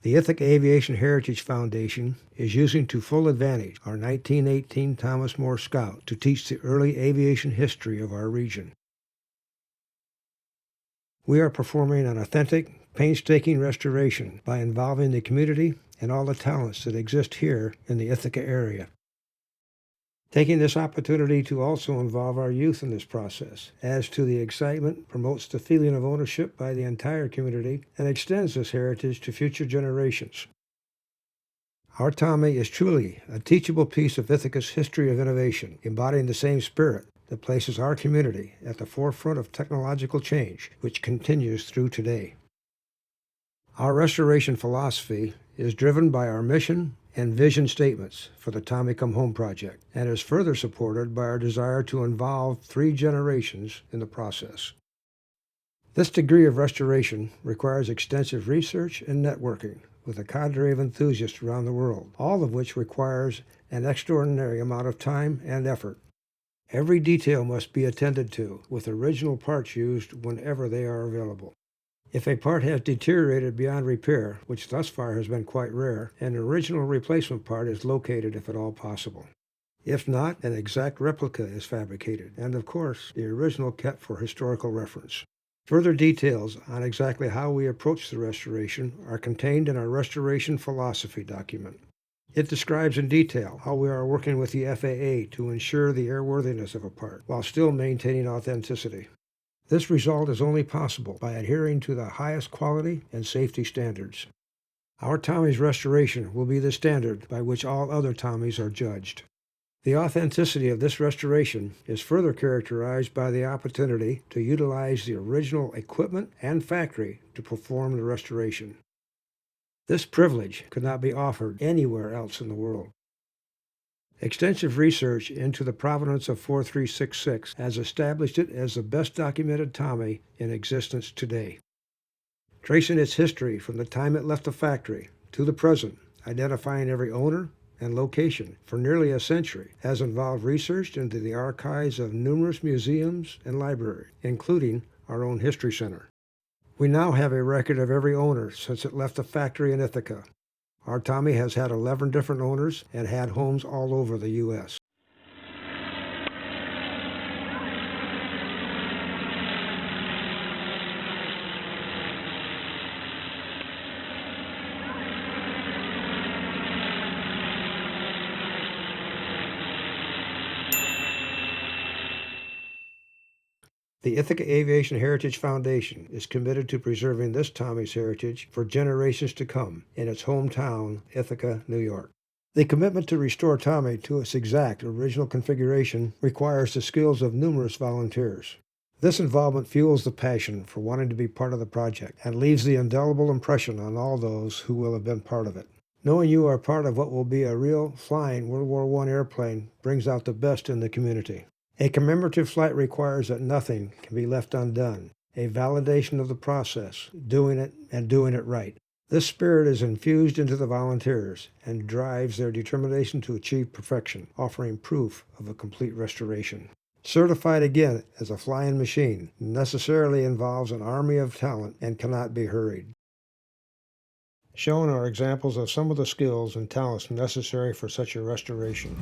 The Ithaca Aviation Heritage Foundation is using to full advantage our 1918 Thomas More Scout to teach the early aviation history of our region. We are performing an authentic, painstaking restoration by involving the community and all the talents that exist here in the Ithaca area. Taking this opportunity to also involve our youth in this process adds to the excitement, promotes the feeling of ownership by the entire community, and extends this heritage to future generations. Our Tommy is truly a teachable piece of Ithaca's history of innovation, embodying the same spirit that places our community at the forefront of technological change, which continues through today. Our restoration philosophy is driven by our mission and vision statements for the Tommy Come Home project, and is further supported by our desire to involve 3 generations in the process. This degree of restoration requires extensive research and networking with a cadre of enthusiasts around the world, all of which requires an extraordinary amount of time and effort. Every detail must be attended to, with original parts used whenever they are available. If a part has deteriorated beyond repair, which thus far has been quite rare, an original replacement part is located if at all possible. If not, an exact replica is fabricated, and of course, the original kept for historical reference. Further details on exactly how we approach the restoration are contained in our restoration philosophy document. It describes in detail how we are working with the FAA to ensure the airworthiness of a part, while still maintaining authenticity. This result is only possible by adhering to the highest quality and safety standards. Our Tommy's restoration will be the standard by which all other Tommies are judged. The authenticity of this restoration is further characterized by the opportunity to utilize the original equipment and factory to perform the restoration. This privilege could not be offered anywhere else in the world. Extensive research into the provenance of 4366 has established it as the best documented Tommy in existence today. Tracing its history from the time it left the factory to the present, identifying every owner and location for nearly a century, has involved research into the archives of numerous museums and libraries, including our own History Center. We now have a record of every owner since it left the factory in Ithaca. Our Tommy has had 11 different owners and had homes all over the U.S. The Ithaca Aviation Heritage Foundation is committed to preserving this Tommy's heritage for generations to come in its hometown, Ithaca, New York. The commitment to restore Tommy to its exact original configuration requires the skills of numerous volunteers. This involvement fuels the passion for wanting to be part of the project and leaves the indelible impression on all those who will have been part of it. Knowing you are part of what will be a real flying World War I airplane brings out the best in the community. A commemorative flight requires that nothing can be left undone, a validation of the process, doing it and doing it right. This spirit is infused into the volunteers and drives their determination to achieve perfection, offering proof of a complete restoration. Certified again as a flying machine necessarily involves an army of talent and cannot be hurried. Shown are examples of some of the skills and talents necessary for such a restoration.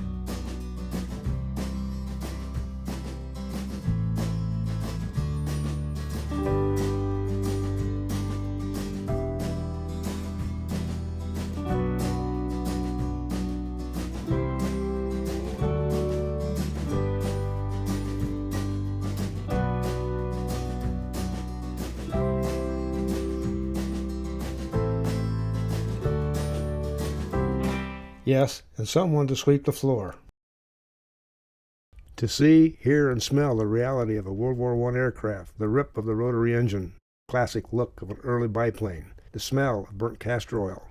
Yes, and someone to sweep the floor. To see, hear, and smell the reality of a World War I aircraft, the rip of the rotary engine, classic look of an early biplane, the smell of burnt castor oil.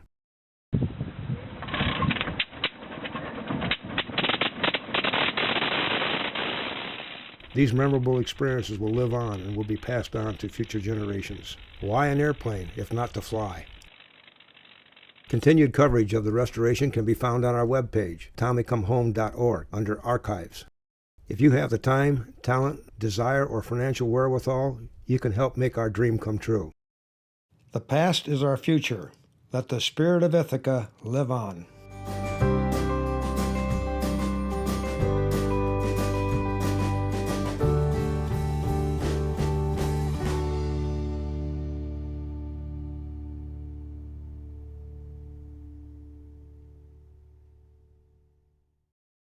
These memorable experiences will live on and will be passed on to future generations. Why an airplane, if not to fly? Continued coverage of the restoration can be found on our webpage, tommycomehome.org, under Archives. If you have the time, talent, desire, or financial wherewithal, you can help make our dream come true. The past is our future. Let the spirit of Ithaca live on.